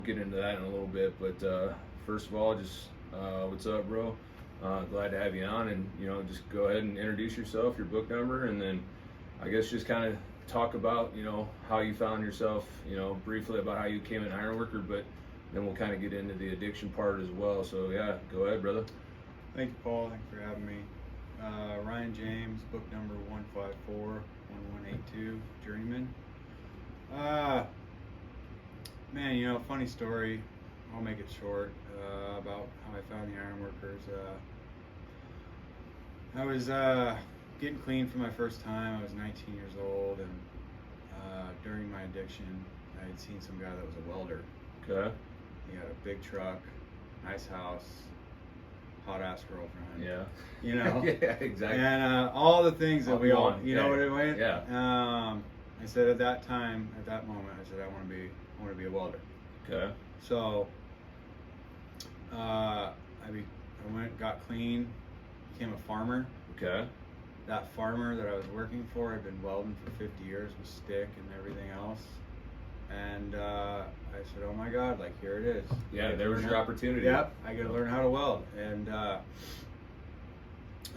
Get into that in a little bit, but first of all, just what's up, bro? Glad to have you on, and just go ahead and introduce yourself, your book number, and then I guess just kind of talk about how you found yourself, briefly about how you became an ironworker, but then we'll kind of get into the addiction part as well. So yeah, go ahead, brother. Thank you, Paul. Thanks for having me. Ryan James, book number 1541182, Journeyman. Man, funny story. I'll make it short about how I found the Ironworkers. I was getting clean for my first time. I was 19 years old, and during my addiction, I had seen some guy that was a welder. Okay. He had a big truck, nice house, hot ass girlfriend. Yeah. Yeah, exactly. And all the things that we all, know what I mean? Yeah. I said at that time, at that moment, I said I want to be a welder. Okay. So I went, got clean, became a farmer. Okay. That farmer that I was working for had been welding for 50 years with stick and everything else. And I said, oh my God, like here it is. Yeah, there was your opportunity. Yep, I got to learn how to weld. And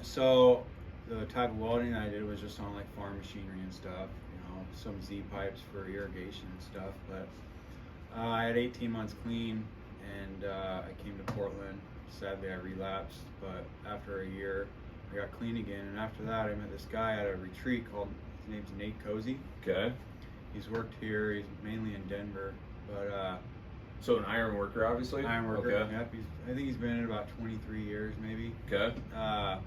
so the type of welding I did was just on like farm machinery and stuff, some Z pipes for irrigation and stuff. But I had 18 months clean, and I came to Portland. Sadly, I relapsed, but after a year, I got clean again. And after that, I met this guy at a retreat his name's Nate Cozy. Okay. He's worked here. He's mainly in Denver, but so an iron worker, obviously. iron worker. Okay. Yep. I think he's been in about 23 years, maybe. Okay. I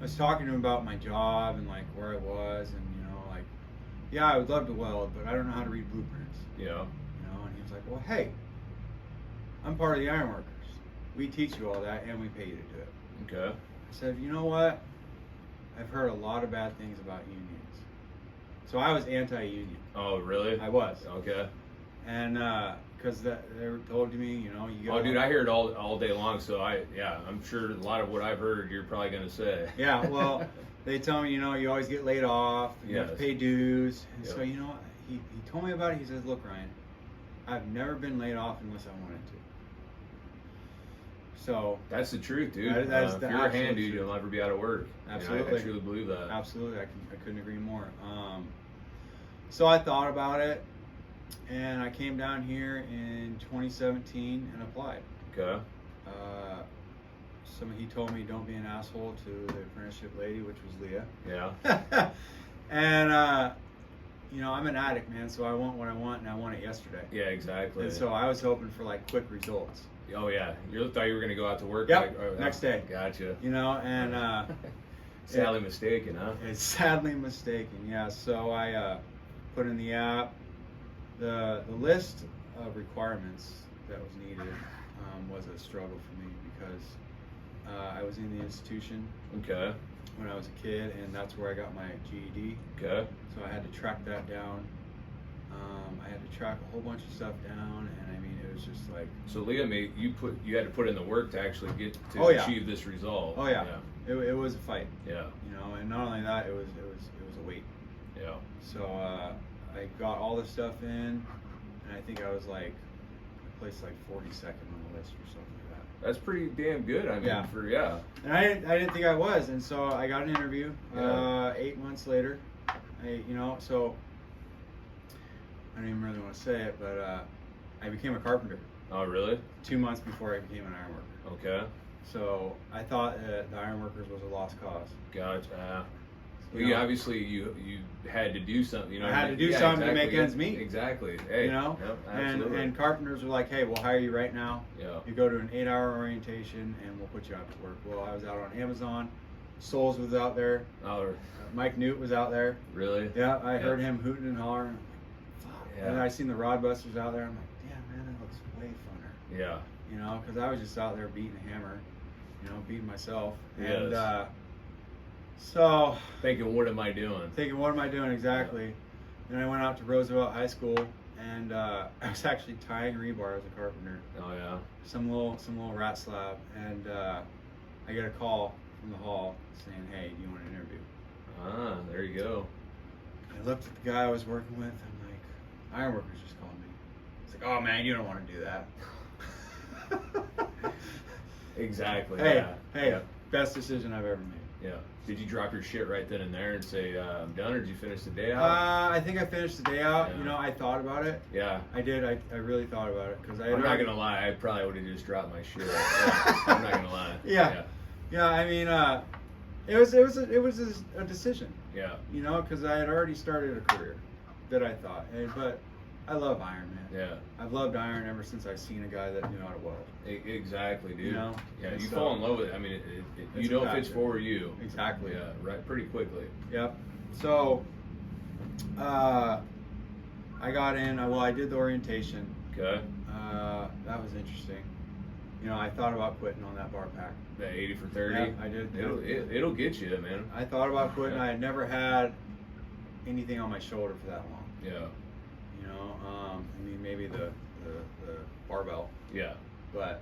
was talking to him about my job and like where I was, and yeah, I would love to weld, but I don't know how to read blueprints. Yeah. And he was like, well, hey, I'm part of the Ironworkers. We teach you all that, and we pay you to do it. Okay. I said, you know what? I've heard a lot of bad things about unions. So I was anti-union. Oh, really? I was. Okay. And because they were told to me, you Oh, dude, I hear it all day long. So I'm sure a lot of what I've heard, you're probably gonna say. Yeah. Well, they tell me, you always get laid off. You have to pay dues. And Yep. so he told me about it. He says, look, Ryan, I've never been laid off unless I wanted to. So that's the truth, dude. That's if the you're a hand absolute dude, you'll never be out of work. Absolutely. I truly believe that. Absolutely, I couldn't agree more. So I thought about it, and I came down here in 2017 and applied. Okay. He told me don't be an asshole to the apprenticeship lady, which was Leah. Yeah. And I'm an addict, man, so I want what I want, and I want it yesterday. Yeah, exactly. And so I was hoping for like quick results. Oh yeah, you thought you were gonna go out to work. Yep. Next day. Gotcha. And sadly mistaken, huh? It's sadly mistaken. Yeah. So I put in the app. The list of requirements that was needed was a struggle for me because I was in the institution Okay. when I was a kid, and that's where I got my GED. Okay. So I had to track that down. I had to track a whole bunch of stuff down, and I mean, it was just like. So Leah you had to put in the work to actually get to achieve this result. Oh yeah. It was a fight. Yeah. And not only that, it was a weight. Yeah. So I got all this stuff in, and I think I was like, I placed like 42nd on the list or something like that. That's pretty damn good. I mean, Yeah. And I didn't think I was, and so I got an interview. Yeah. 8 months later, so I don't even really want to say it, but I became a carpenter. Oh really? 2 months before I became an ironworker. Okay. So I thought the ironworkers was a lost cause. Gotcha. Well, obviously you had to do something. I had to do something to make ends meet. Exactly. Hey, Yep, absolutely. and carpenters were like, hey, we'll hire you right now. Yeah. You go to an 8-hour orientation, and we'll put you out to work. Well, I was out on Amazon. Souls was out there. Oh, Mike Newt was out there. really? Yeah, I heard him hooting and hollering. I'm like, fuck. Yeah. And I seen the Rod Busters out there. I'm like, damn, man, that looks way funner. Yeah. Because I was just out there beating a hammer, beating myself. Yes. And so Thinking, what am I doing? thinking, what am I doing exactly? Then I went out to Roosevelt High School, and I was actually tying rebar as a carpenter. Oh yeah. Some little rat slab, and I get a call from the hall saying, hey, do you want an interview? Ah, there you go. I looked at the guy I was working with. I'm like, Ironworkers just called me. He's like, oh man, you don't want to do that. Exactly. Hey, Yeah. hey, Yeah. best decision I've ever made. Yeah. Did you drop your shit right then and there and say I'm done, or did you finish the day out? I think I finished the day out. Yeah. You know, I thought about it. Yeah. I did. I really thought about it because I'm not gonna lie. I probably would have just dropped my shit. Yeah, I'm not gonna lie. Yeah. Yeah. I mean, it was a decision. Yeah. You know, because I had already started a career that I thought, but I love iron, man. Yeah. I've loved iron ever since I've seen a guy that knew how to weld. Exactly, dude. You know? Yeah. And You so- fall in love with it. I mean, It's you know a if it's passion. for you. Exactly. Yeah. Right. Pretty quickly. Yep. So, I got in. Well, I did the orientation. Okay. That was interesting. You know, I thought about quitting on that bar pack. That 80 for 30. Yeah, I did. It'll get you, man. I thought about quitting. I had never had anything on my shoulder for that long. Yeah. You know, I mean, maybe the barbell, Yeah. but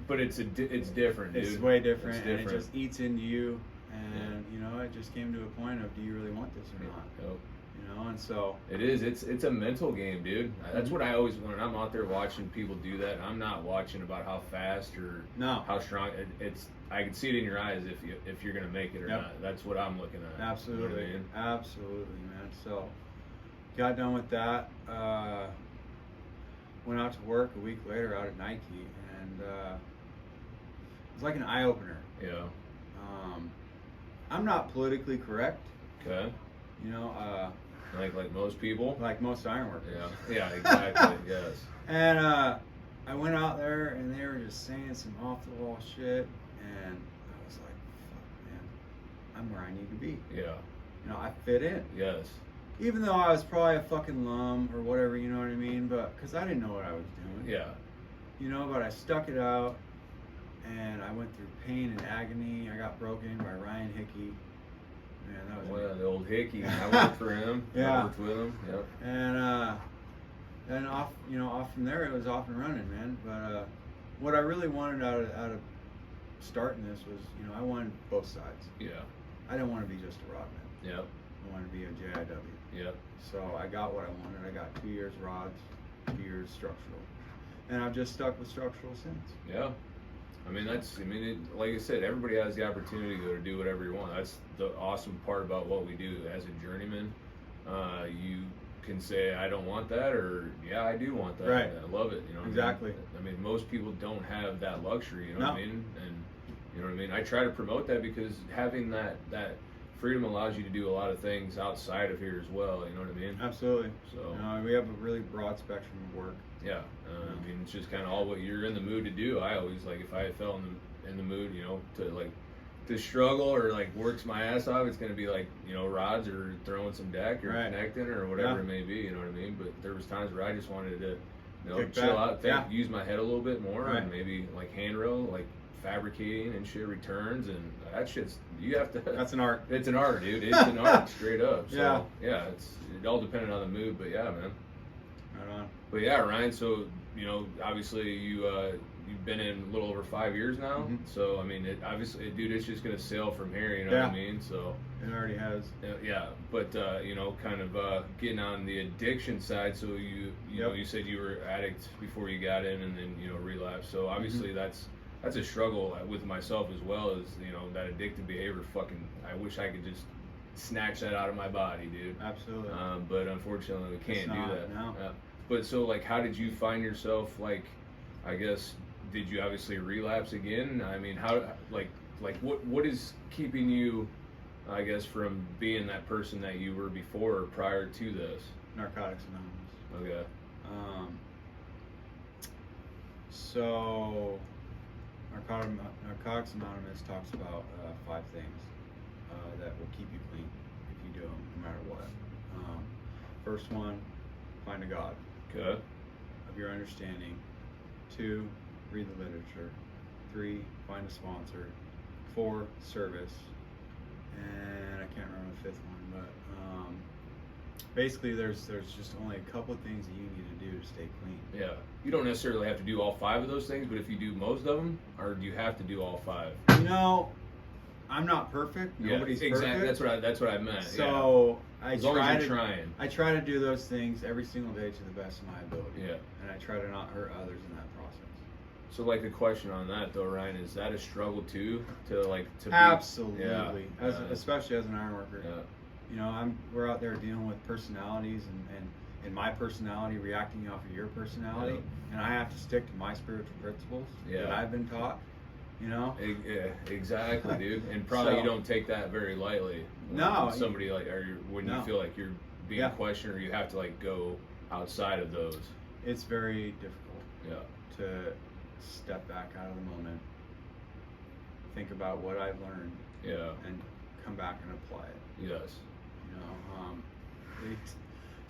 But it's different, dude. it's way different, It's and it different. just eats into you. And you know, it just came to a point of, do you really want this or not? Yep. You know, and so It is. It's a mental game, dude. That's Mhm. what I always when I'm out there watching people do that. I'm not watching about how fast or no, how strong. It's I can see it in your eyes if you're gonna make it or Yep. not. That's what I'm looking at. absolutely, You know what I mean? absolutely, man. So got done with that. Went out to work a week later out at Nike, and it was like an eye opener. Yeah. I'm not politically correct, Okay. you know, Like most people. like most iron workers. Yeah. Yeah. Exactly. Yes. And I went out there, and they were just saying some off the wall shit, and I was like, "Fuck, man, I'm where I need to be." Yeah. You know, I fit in, Yes. even though I was probably a fucking lum or whatever. You know what I mean? But because I didn't know what I was doing. Yeah. You know, but I stuck it out, and I went through pain and agony. I got broken by Ryan Hickey. Man, that was Well, the old Hickey. I worked for him. Yeah. I worked with him. Yep. And then off from there, it was off and running, man. But what I really wanted out of starting this was, you know, I wanted both sides. Yeah. I didn't want to be just a rodman. Yep. I wanted to be a JIW. Yep. So I got what I wanted. I got 2 years rods, 2 years structural, and I've just stuck with structural since. Yeah. I mean, like I said, everybody has the opportunity to do whatever you want. That's the awesome part about what we do as a journeyman. You can say, I don't want that, or yeah, I do want that. Right. I love it. You know what Exactly. I mean, most people don't have that luxury. You know what I No. mean? And you know what I mean? I try to promote that because having that freedom allows you to do a lot of things outside of here as well. You know what I mean? Absolutely. So You know, we have a really broad spectrum of work. yeah, I mean, it's just kind of all what you're in the mood to do. I always like if I fell in the mood, you know, to struggle or like works my ass off, it's gonna be like, you know, rods or throwing some deck or Right. connecting or whatever Yeah. it may be. You know what I mean? But there was times where I just wanted to, you know, Kick chill back. out, Yeah. use my head a little bit more, Right. and maybe like hand row, like fabricating and shit returns, and that shit's you have to. That's an art. It's an art, dude. It's an art, straight up. So, Yeah. yeah, it all depended on the mood, but yeah, man. Right on. But yeah, Ryan. So you know, obviously you've been in a little over 5 years now. Mhm. So I mean, dude, it's just gonna sail from here. You know what I mean? So It already has. yeah, but you know, kind of getting on the addiction side. So you know, Yep. you said you were addict before you got in, and then you know relapsed. So obviously that's a struggle with myself as well as you know that addictive behavior. Fucking, I wish I could just snatch that out of my body, dude. Absolutely. But unfortunately, we can't do not, that. no. But so, like, how did you find yourself? Like, I guess, did you obviously relapse again? I mean, how, like, what is keeping you, I guess, from being that person that you were before or prior to this? Narcotics Anonymous. Okay. So, Narcotics Anonymous talks about 5 things that will keep you clean if you do them, no matter what. First one, find a God Okay. of your understanding. 2, read the literature. 3, find a sponsor. 4, service. And I can't remember the 5th one, but basically there's just only a couple of things that you need to do to stay clean. Yeah. You don't necessarily have to do all 5 of those things, but if you do most of them, or do you have to do all 5? You know, I'm not perfect. Nobody's exactly. perfect. That's what I meant. So As long as you're trying. I try to do those things every single day to the best of my ability. Yeah. And I try to not hurt others in that process. So, like, a question on that though, Ryan, is that a struggle too? To Absolutely. Yeah. Especially as an iron worker. Yeah. You know, we're out there dealing with personalities and my personality reacting off of your personality, and I have to stick to my spiritual principles that I've been taught. You know. Yeah, exactly, dude. And probably you don't take that very lightly. When somebody when you feel like you're being questioned, or you have to like go outside of those. It's very difficult. Yeah. To step back out of the moment, think about what I've learned. Yeah. And come back and apply it. Yes. You know,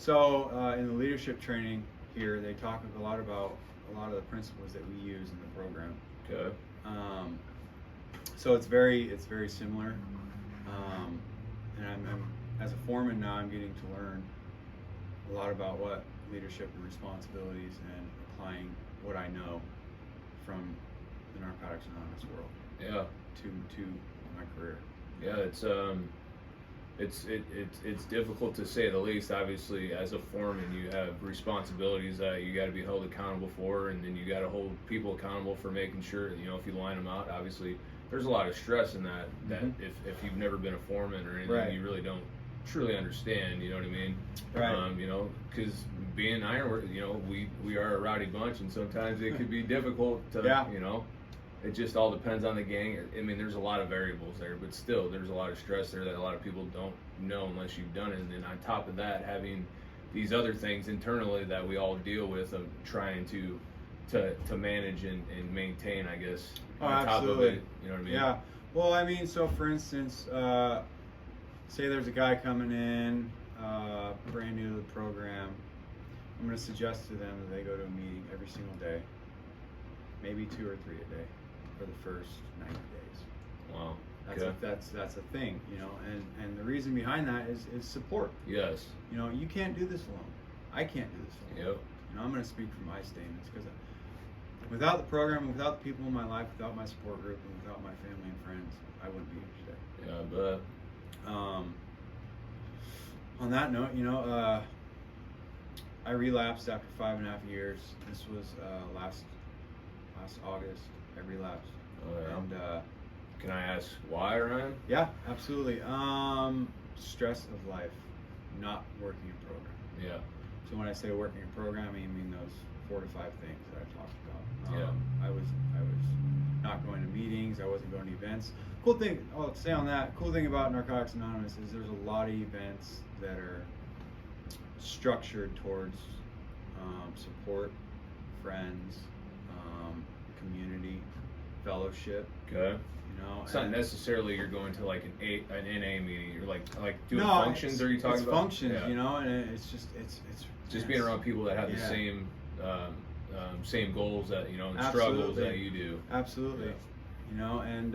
so in the leadership training here, they talk a lot about a lot of the principles that we use in the program. Okay. So it's very similar. And I'm as a foreman now, I'm getting to learn a lot about what leadership and responsibilities and applying what I know from the Narcotics Anonymous world. Yeah. To my career. Yeah, it's difficult to say the least. Obviously, as a foreman, you have responsibilities that you got to be held accountable for, and then you got to hold people accountable for making sure, you know, if you line them out. Obviously, there's a lot of stress in that. That if you've never been a foreman or anything, you really don't truly understand. You know what I mean? Right. You know, because being ironwork, you know, we are a rowdy bunch, and sometimes it could be difficult to, you know. It just all depends on the gang. I mean, there's a lot of variables there, but still, there's a lot of stress there that a lot of people don't know unless you've done it. And then on top of that, having these other things internally that we all deal with of trying to manage and maintain, I guess. On top of it, you know what I mean? Yeah. Well, I mean, so for instance, say there's a guy coming in, brand new to the program. I'm going to suggest to them that they go to a meeting every single day, maybe 2 or 3 a day, for the first 90 days. Wow. That's a thing, you know, and the reason behind that is support. Yes. You know, you can't do this alone. I can't do this alone. Yep. You know, I'm going to speak from my statements because without the program, without the people in my life, without my support group, and without my family and friends, I wouldn't be here today. Yeah, but on that note, you know, I relapsed after 5.5 years. This was last August. I relapsed. Oh, yeah. And can I ask why, Ryan? yeah, absolutely. Stress of life, not working a program. Yeah. So when I say working a program, I mean those 4 to 5 things that I talked about. Yeah. I was not going to meetings. I wasn't going to events. Cool thing. I'll say on that. Cool thing about Narcotics Anonymous is there's a lot of events that are structured towards support, friends, community, fellowship. Okay. You know, it's not necessarily you're going to like an NA meeting. You're like doing no, functions. Are you talking about functions? You know, and it's just being around people that have the same goals that, you know, and struggles that you do. Absolutely. Yeah. You know, and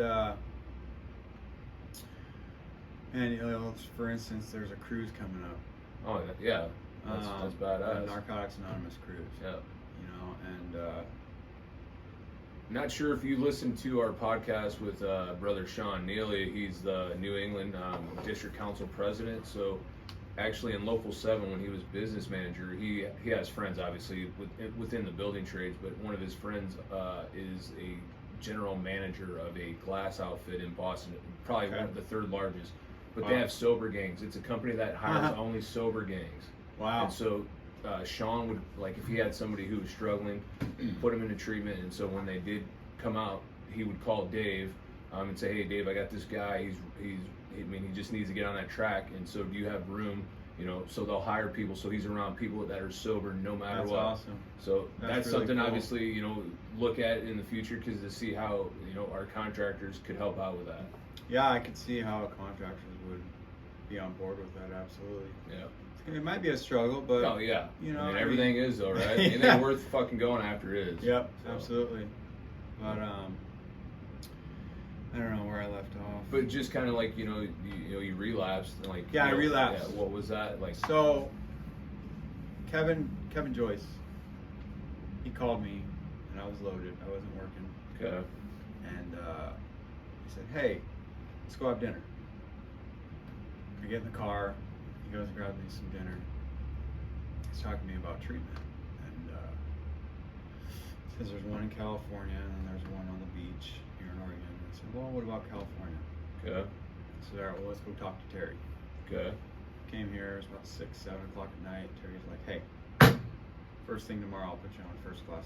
you know, for instance, there's a cruise coming up. Oh yeah, that's badass. Narcotics Anonymous cruise. Yeah. You know, and not sure if you listened to our podcast with brother Sean Neely. He's the New England District Council president. So actually in Local 7, when he was business manager, he has friends obviously within the building trades, but one of his friends is a general manager of a glass outfit in Boston, probably one of the 3rd largest. But they have sober gangs. It's a company that hires only sober gangs. Wow. And so Sean would, like, if he had somebody who was struggling, put him into treatment. And so when they did come out, he would call Dave and say, "Hey, Dave, I got this guy. He just needs to get on that track. And so do you have room?" You know, so they'll hire people. So he's around people that are sober no matter what. That's awesome. So that's really something cool. Obviously, you know, look at in the future, because to see how, you know, our contractors could help out with that. Yeah, I could see how contractors would be on board with that. Absolutely. Yeah. It might be a struggle, but oh yeah, you know, I mean, everything is though, right? Anything worth fucking going after is. Yep, so. absolutely. But I don't know where I left off. But just kind of like, you know, you relapsed, and like, yeah, you know, I relapsed. Yeah, what was that like? So Kevin Joyce, he called me, and I was loaded. I wasn't working. Okay. And he said, "Hey, let's go have dinner." I get in the car. He goes and grabs me some dinner. He's talking to me about treatment, and says there's one in California, and then there's one on the beach here in Oregon. And I said, well, what about California? Okay. I said, all right, well, let's go talk to Terry. Okay. Came here, it was about 6, 7 o'clock at night. Terry's like, hey, first thing tomorrow, I'll put you on a first class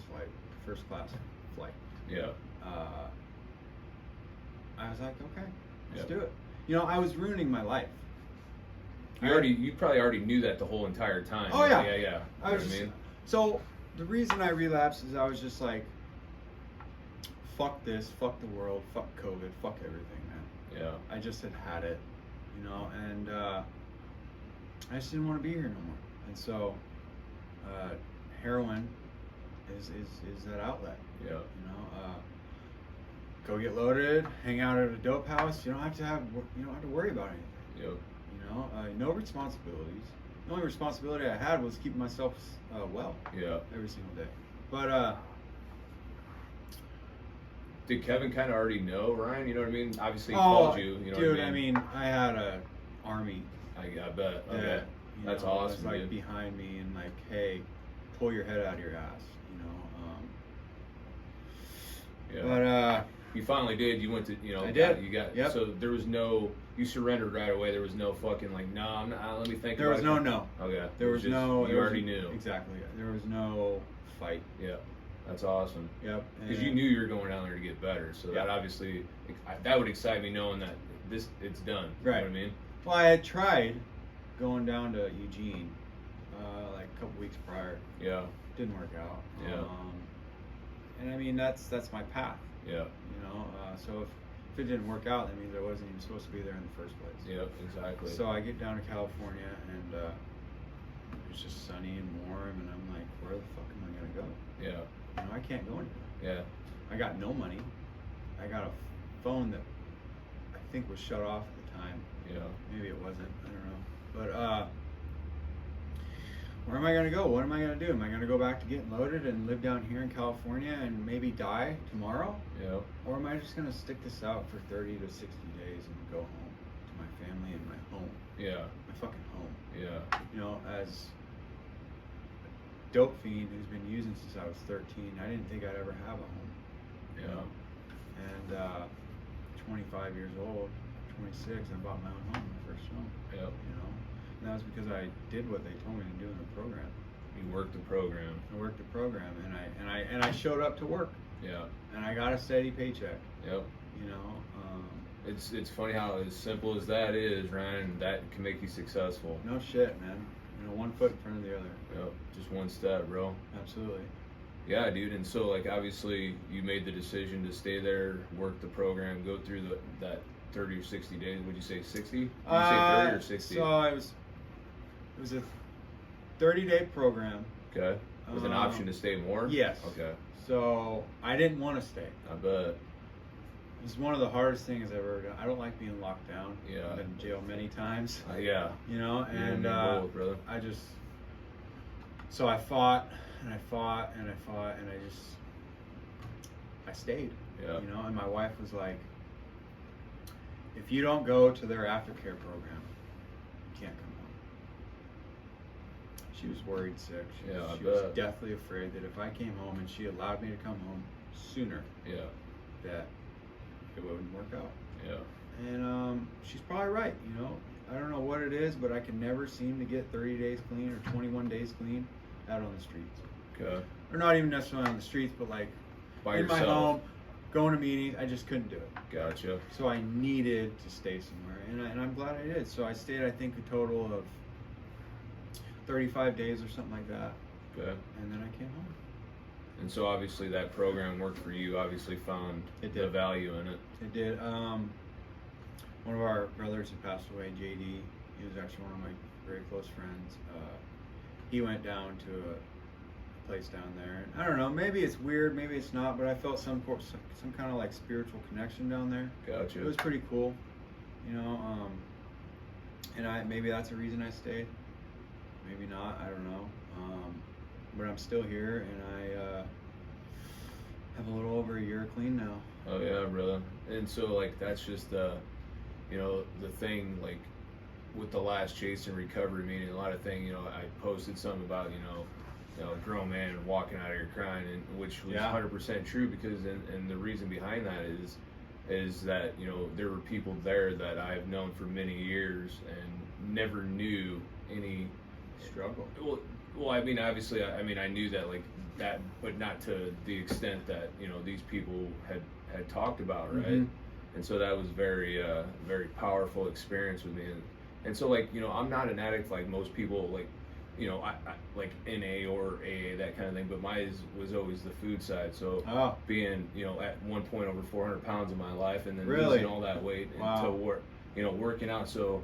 flight. Yeah. I was like, okay, let's Yep. do it. You know, I was ruining my life. You probably already knew that the whole entire time. Oh, yeah. Yeah. I You know was what just, I mean? So the reason I relapsed is I was just like, fuck this, fuck the world, fuck COVID, fuck everything, man. Yeah. I just had it, you know, and I just didn't want to be here no more. And so heroin is that outlet. Yeah. You know, go get loaded, hang out at a dope house. You don't have to worry about anything. Yep. You know, no responsibilities. The only responsibility I had was keeping myself well. Yeah. Every single day. But did Kevin kind of already know, Ryan? You know what I mean? Obviously, he oh, called you. You know dude, what I I mean? mean, I had a army I bet. Okay. that That's was awesome, like dude. behind me and like, hey, pull your head out of your ass. You know. Yeah. But you finally did. You went to, you know, I did. You got. Yep. So there was no. You surrendered right away. There was no fucking like, no, I'm not. Let me think. there about was it. no no. Okay. There It was just- no. You there already was, knew. Exactly. There was no fight. Yeah. That's awesome. Yep. Because you knew you were going down there to get better. So that Yeah. obviously, that would excite me knowing that it's done. You Right. know what I mean? Well, I had tried going down to Eugene like a couple weeks prior. Yeah. Didn't work out. Yeah. And I mean that's my path. Yeah. You know. So if it didn't work out, that means I wasn't even supposed to be there in the first place. Yeah. Exactly. So I get down to California and it's just sunny and warm, and I'm like, where the fuck am I gonna go? Yeah. You know, I can't go anywhere. Yeah. I got no money. I got a phone that I think was shut off at the time. Yeah. Maybe it wasn't. I don't know. But where am I gonna go? What am I gonna do? Am I gonna go back to getting loaded and live down here in California and maybe die tomorrow? Yeah. Or am I just gonna stick this out for 30 to 60 days and go home to my family and my home, Yeah. my fucking home? Yeah. You know, as a dope fiend who's been using since I was 13, I didn't think I'd ever have a home. You Yeah. know? And 25 years old, 26, I bought my own home, my first home. Yep. You know, and that was because I did what they told me to do in the program. You worked the program. I worked the program, and I showed up to work, Yeah. and I got a steady paycheck. Yep. You know, It's funny how as simple as that is, Ryan, that can make you successful. no shit, man. You know, one foot in front of the other. Yep. Just one step, bro. Absolutely. Yeah, dude. And so, like, obviously, you made the decision to stay there, work the program, go through that 30 or 60 days. Would you say 60? Would you say 30 or 60? So it was a 30-day program. Okay. With an option to stay more? Yes. Okay. So I didn't want to stay. I bet. It was one of the hardest things I've ever done. I don't like being locked down. Yeah. I've been in jail many times. Yeah. You know, You and me both, brother. so I fought and I fought and I fought and I stayed. Yeah. You know, and my wife was like, if you don't go to their aftercare program, you can't come home. She was worried sick. Yeah, I she was bet. deathly afraid that if I came home and she allowed me to come home sooner, Yeah. that it wouldn't work out. Yeah. And she's probably right, you know. I don't know what it is, but I can never seem to get 30 days clean or 21 days clean out on the streets. Okay. Or not even necessarily on the streets, but like By in yourself. my home, going to meetings. I just couldn't do it. Gotcha. So I needed to stay somewhere, and I'm glad I did. So I stayed, I think, a total of 35 days or something like that, Okay. and then I came home. And so obviously that program worked for you. Obviously found It the did. value in it. It did. One of our brothers who passed away, JD, he was actually one of my very close friends. He went down to a place down there. And I don't know, maybe it's weird, maybe it's not, but I felt some kind of like spiritual connection down there. Gotcha. It was pretty cool, you know. And maybe that's the reason I stayed. Maybe not. I don't know. But I'm still here, and I have a little over a year clean now. Oh yeah, brother. And so like that's just you know, the thing, like with the last Chase and Recovery meeting, a lot of things, I posted something about, a grown man walking out of here crying, and which was 100% true, because and the reason behind that is that there were people there that I've known for many years and never knew any struggle. Well, I mean, obviously, I knew that like that, but not to the extent that these people had talked about, right? Mm-hmm. And so that was very powerful experience with me, and so like I'm not an addict like most people, like I like NA or AA, that kind of thing, but mine was always the food side. So being at one point over 400 pounds in my life, and then losing all that weight until working out. So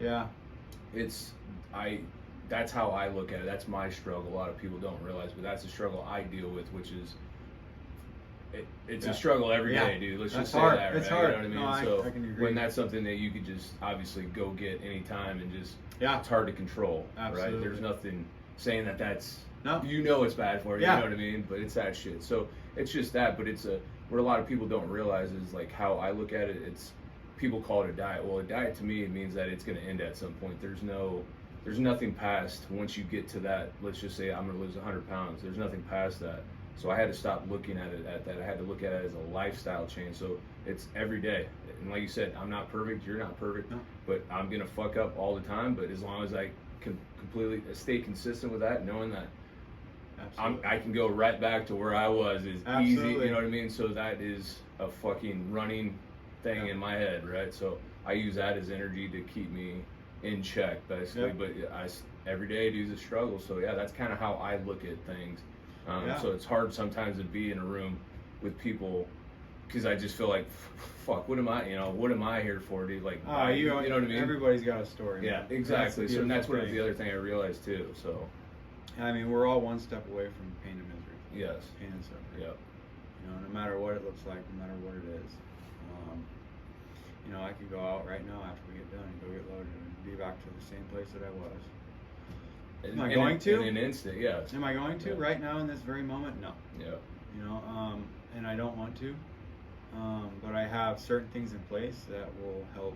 that's how I look at it. That's my struggle. A lot of people don't realize, but that's a struggle I deal with, which is it's a struggle every day, dude. Let's just say hard. that, right? It's hard. You know what I mean? I can agree. When that's something that you could just obviously go get anytime and just it's hard to control, Absolutely. right? There's nothing saying that's no. It's bad for you, you know what I mean? But it's that shit. So it's just that, but it's what a lot of people don't realize is like how I look at it. It's people call it a diet. Well, a diet to me, it means that it's going to end at some point. There's nothing past once you get to that. Let's just say I'm going to lose 100 pounds. There's nothing past that. So I had to stop looking at it at that. I had to look at it as a lifestyle change. So it's every day. And like you said, I'm not perfect. You're not perfect. No. But I'm going to fuck up all the time. But as long as I can completely stay consistent with that, knowing that I can go right back to where I was is easy. You know what I mean? So that is a fucking running thing in my head, right? So I use that as energy to keep me in check, basically. But every day dude's a struggle. So that's kind of how I look at things. So it's hard sometimes to be in a room with people because I just feel like, fuck, what am I here for, dude? Like, you know what I mean? Everybody's got a story. Yeah, exactly. So that's what the other thing I realized too. So, I mean, we're all one step away from pain and misery. Yes. Pain and suffering. Yep. No matter what it looks like, no matter what it is. I could go out right now after we get done and go get loaded and be back to the same place that I was. Am I going to? In an instant, yes. Am I going to right now in this very moment? No. Yeah. And I don't want to. But I have certain things in place that will help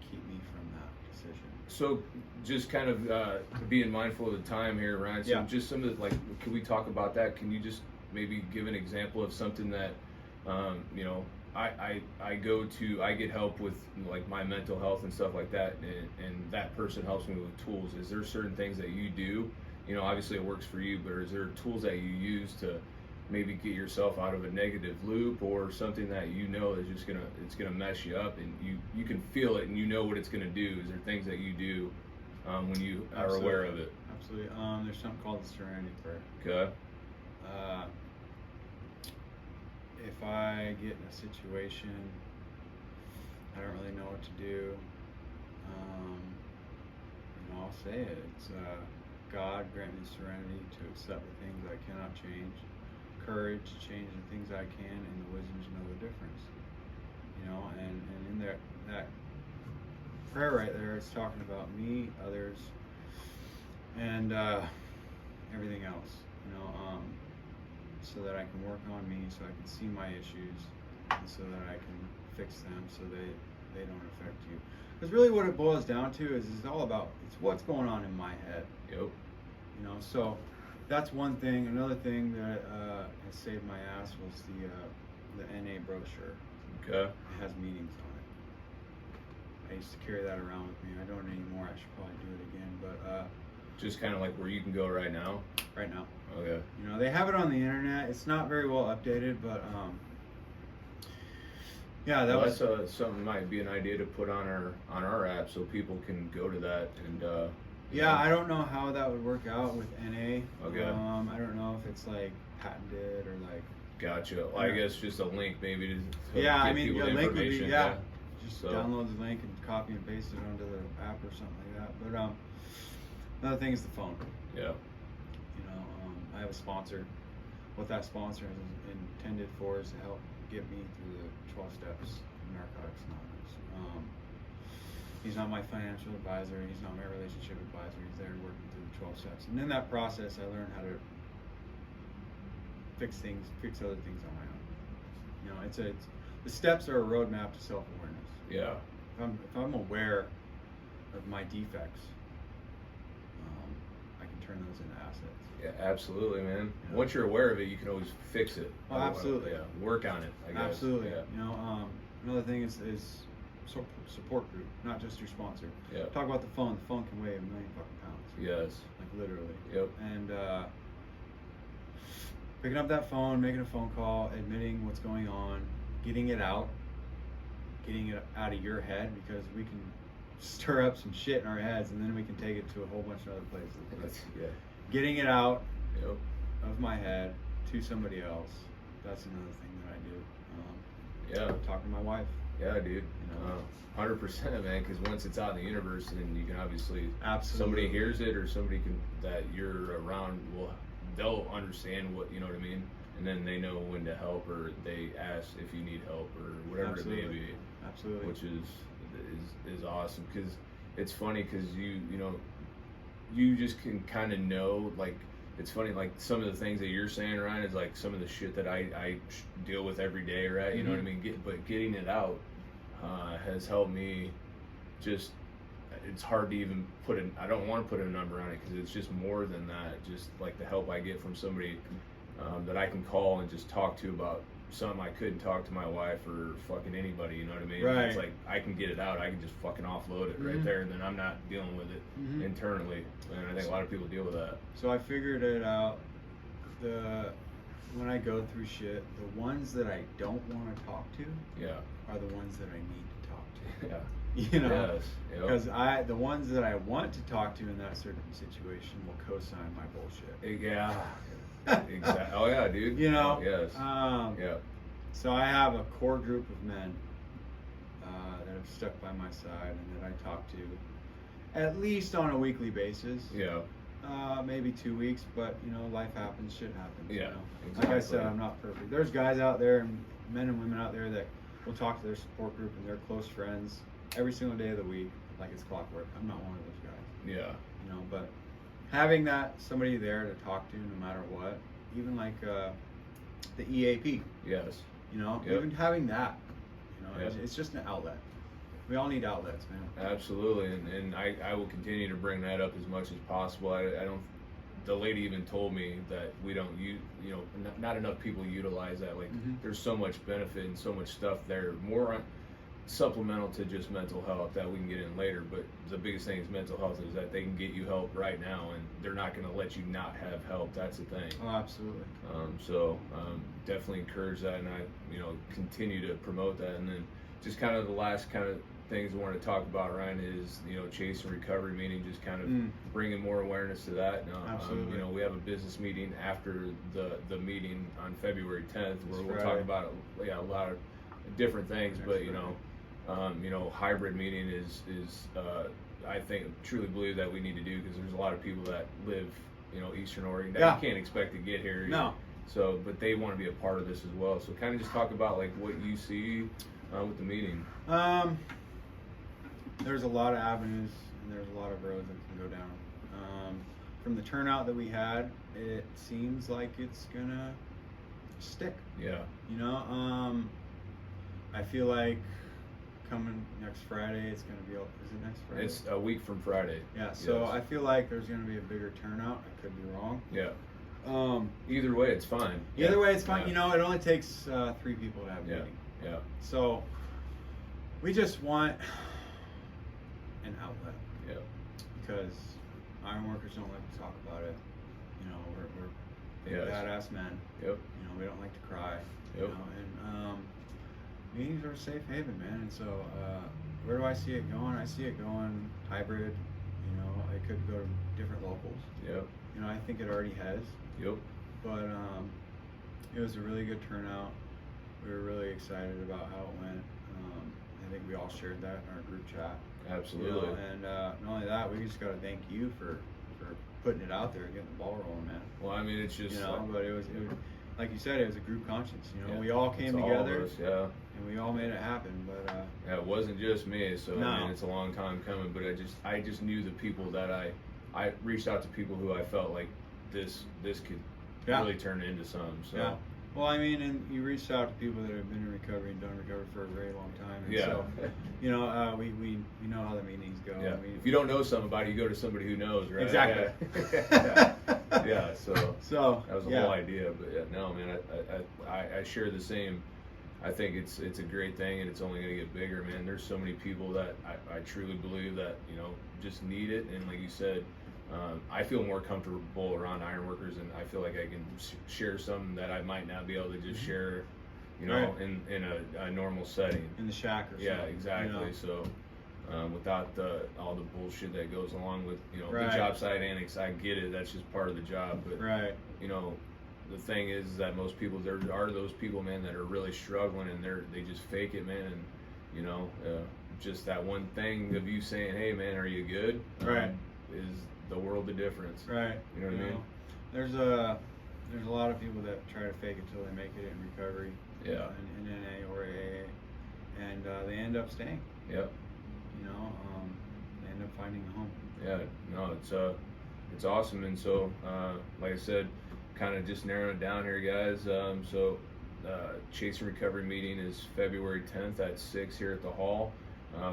keep me from that decision. So, just kind of being mindful of the time here, Ryan. So, just some of the can we talk about that? Can you just maybe give an example of something that, I get help with like my mental health and stuff like that, and that person helps me with tools. Is there certain things that you do? Obviously it works for you, but is there tools that you use to maybe get yourself out of a negative loop, or something that is just gonna mess you up, and you can feel it and what it's gonna do? Is there things that you do when you are aware of it? Absolutely. There's something called the Serenity Prayer. Okay. If I get in a situation, I don't really know what to do, I'll say it. It's God, grant me serenity to accept the things I cannot change, courage to change the things I can, and the wisdom to know the difference. And in there, that prayer right there, it's talking about me, others, and everything else. So that I can work on me, so I can see my issues, and so that I can fix them, so they don't affect you. Because really, what it boils down to is it's all about what's going on in my head. Yep. So that's one thing. Another thing that has saved my ass was the NA brochure. Okay. It has meanings on it. I used to carry that around with me. I don't anymore. I should probably do it again, but. Just kind of like where you can go right now? Right now. Okay. They have it on the internet. It's not very well updated, but that's something might be an idea to put on our app so people can go to that and. I don't know how that would work out with NA. Okay. I don't know if it's like patented or like. Gotcha. Well, I guess just a link maybe to give people the link would be just download the link and copy and paste it onto the app or something like that. But another thing is the phone. Yeah. I have a sponsor. What that sponsor is intended for is to help get me through the 12 steps of Narcotics Anonymous. He's not my financial advisor. He's not my relationship advisor. He's there working through the 12 steps. And in that process, I learned how to fix other things on my own. The steps are a roadmap to self-awareness. Yeah. If I'm aware of my defects, I can turn those into assets. Yeah, absolutely, man. Yeah. Once you're aware of it, you can always fix it. Oh, absolutely. Yeah, work on it, I guess. Absolutely. Yeah. You know, another thing is support group, not just your sponsor. Yeah. Talk about the phone. The phone can weigh 1,000,000 fucking pounds. Yes. Like literally. Yep. And picking up that phone, making a phone call, admitting what's going on, getting it out of your head, because we can stir up some shit in our heads, and then we can take it to a whole bunch of other places. Yeah. Getting it out Yep. of my head to somebody else. That's another thing that I do. Yeah. Talking to my wife. Yeah, dude. You know. 100%, man. Because once it's out in the universe, then you can obviously Absolutely. somebody hears it, or somebody that you're around they'll understand what, you know what I mean, and then they know when to help, or they ask if you need help, or whatever it may be. Absolutely. Which is awesome, because it's funny, because you just can kind of know, like, it's funny, like some of the things that you're saying, Ryan, is like some of the shit that I deal with every day, right? You know what I mean? But getting it out has helped me. Just, it's hard to even I don't want to put a number on it, because it's just more than that. Just like the help I get from somebody that I can call and just talk to about something I couldn't talk to my wife or fucking anybody, you know what I mean? Right. It's like I can get it out, I can just fucking offload it right there, and then I'm not dealing with it internally. And I think a lot of people deal with that. So I figured it out. When I go through shit, the ones that I don't want to talk to Yeah. are the ones that I need to talk to. Yeah. You know, Yes. Yep. because the ones that I want to talk to in that certain situation will co-sign my bullshit. Yeah. Exactly. Oh yeah, dude. You know. Yes. Yeah. So I have a core group of men that have stuck by my side and that I talk to at least on a weekly basis. Yeah. Maybe 2 weeks, but you know, life happens, shit happens. Yeah, You know? exactly. Like I said, I'm not perfect. There's guys out there, and men and women out there, that will talk to their support group and their close friends every single day of the week, like it's clockwork. I'm not one of those guys. Yeah. You know, but having somebody there to talk to no matter what, even like the EAP, Yes. you know, Yep. even having that, you know, Yep. it's just an outlet. We all need outlets, man. Absolutely, and I will continue to bring that up as much as possible. I don't. The lady even told me that we don't not enough people utilize that. Like, there's so much benefit and so much stuff there, more supplemental to just mental health that we can get in later. But the biggest thing is mental health, is that they can get you help right now, and they're not going to let you not have help. That's the thing. Oh, absolutely. So definitely encourage that, and I continue to promote that. And then just kind of the last kind of things I want to talk about, Ryan, is Chase and Recovery meeting, just kind of bringing more awareness to that. Absolutely. We have a business meeting after the meeting on February 10th, where we'll talk Friday. about a lot of different things. Next But Friday. hybrid meeting is I truly believe that we need to do, because there's a lot of people that live Eastern Oregon that Yeah. you can't expect to get here. No. So, but they want to be a part of this as well. So kind of just talk about like what you see with the meeting. There's a lot of avenues and there's a lot of roads that can go down. From the turnout that we had, it seems like it's gonna stick. Yeah. I feel like coming next Friday, it's gonna be. Is it next Friday? It's a week from Friday. Yeah. So Yes. I feel like there's gonna be a bigger turnout. I could be wrong. Yeah. Either way, it's fine. Either way, it's fine. Yeah. It only takes 3 people to have a Yeah. meeting. Yeah. So we just want an outlet, Yeah. because iron workers don't like to talk about it. We're big Yes. badass men. Yep. We don't like to cry. Yep. And meetings are a safe haven, man. And so where do I see it going? I see it going hybrid. It could go to different locals. Yep. I think it already has. Yep. But it was a really good turnout. We were really excited about how it went. I think we all shared that in our group chat. Absolutely. And not only that, we just got to thank you for putting it out there and getting the ball rolling, man. Well, I mean, it's just But it was like you said, it was a group conscience. Yeah. We all came It's all of together us, yeah. and we all made it happen. But Yeah, it wasn't just me, so No. I mean, it's a long time coming. But I just knew the people that I reached out to people who I felt like this could Yeah. really turn into something. So Yeah. Well, I mean, and you reached out to people that have been in recovery and done recovery for a very long time. And Yeah. So, you know, we know how the meetings go. Yeah. We, If you don't know somebody, you go to somebody who knows, right? Exactly. Yeah. Yeah. So So that was the yeah. whole idea. But yeah, no, man, I share the same. I think it's a great thing, and it's only going to get bigger, man. There's so many people that I truly believe that, you know, just need it. And like you said, I feel more comfortable around ironworkers, and I feel like I can share something that I might not be able to just share, you know, Right. in a normal setting. In the shack or something. Yeah, exactly. You know? So without all the bullshit that goes along with, you know, Right. the job site annex, I get it. That's just part of the job. But Right. you know, the thing is that most people, there are those people, man, that are really struggling, and they just fake it, man. And you know, just that one thing of you saying, "Hey, man, are you good?" Right. Is the world of difference. Right. You know what I mean? There's a lot of people that try to fake it till they make it in recovery. Yeah. In NA or AA, and they end up staying. Yep. You know, they end up finding a home. Yeah. No, it's awesome. And so, like I said, kind of just narrowing it down here, guys. So, Chasing Recovery meeting is February 10th at 6 here at the hall.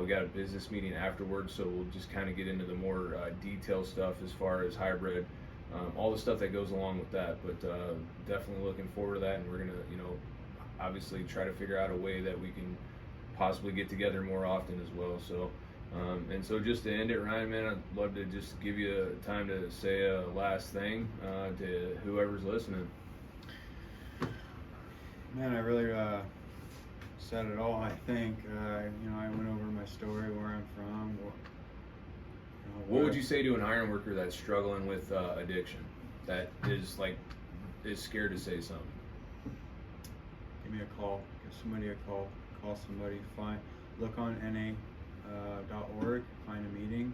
We got a business meeting afterwards, so we'll just kind of get into the more detailed stuff as far as hybrid, all the stuff that goes along with that. But definitely looking forward to that, and we're gonna, you know, obviously try to figure out a way that we can possibly get together more often as well. So, and so just to end it, Ryan, man, I'd love to just give you time to say a last thing to whoever's listening. Man, I really said it all. I think you know, I went over my story, where I'm from. What would you say to an iron worker that's struggling with addiction, that is scared to say something? Give me a call. Give somebody a call. Call somebody. Look on NA.org. Find a meeting.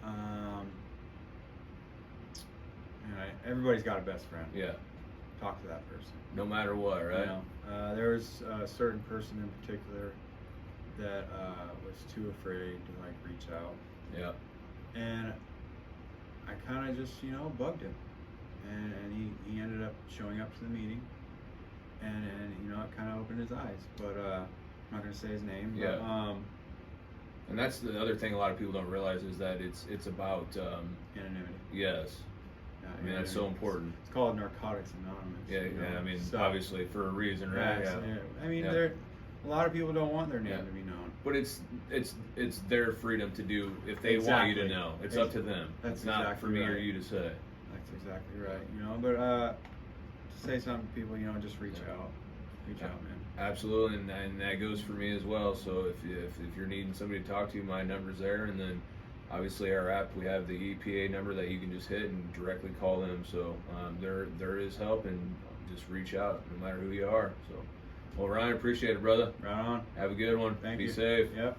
And everybody's got a best friend. Yeah. Talk to that person. No matter what, right? You know, there was a certain person in particular that was too afraid to like reach out. Yeah. And I kind of just, you know, bugged him, and he ended up showing up to the meeting, and you know, it kind of opened his eyes. But I'm not gonna say his name. Yeah. But, And that's the other thing a lot of people don't realize is that it's about anonymity. Yes. I mean, that's so important. It's called Narcotics Anonymous. Yeah, you know? yeah. I mean, So, obviously for a reason, right? yeah, Yeah. I mean, Yeah. a lot of people don't want their name Yeah. to be known. But it's their freedom to do if they want you to Exactly. know. It's up to them. That's It's not exactly for me or right. you to say. That's exactly right. You know, but to say something to people, you know, just reach out. Reach out, man. Absolutely, and that goes for me as well. So if you're needing somebody to talk to, my number's there, and then obviously our app, we have the EPA number that you can just hit and directly call them. So there is help, and just reach out no matter who you are. So, well, Ryan, appreciate it, brother. Right on. Have a good one. Thank Be you. safe. Yep.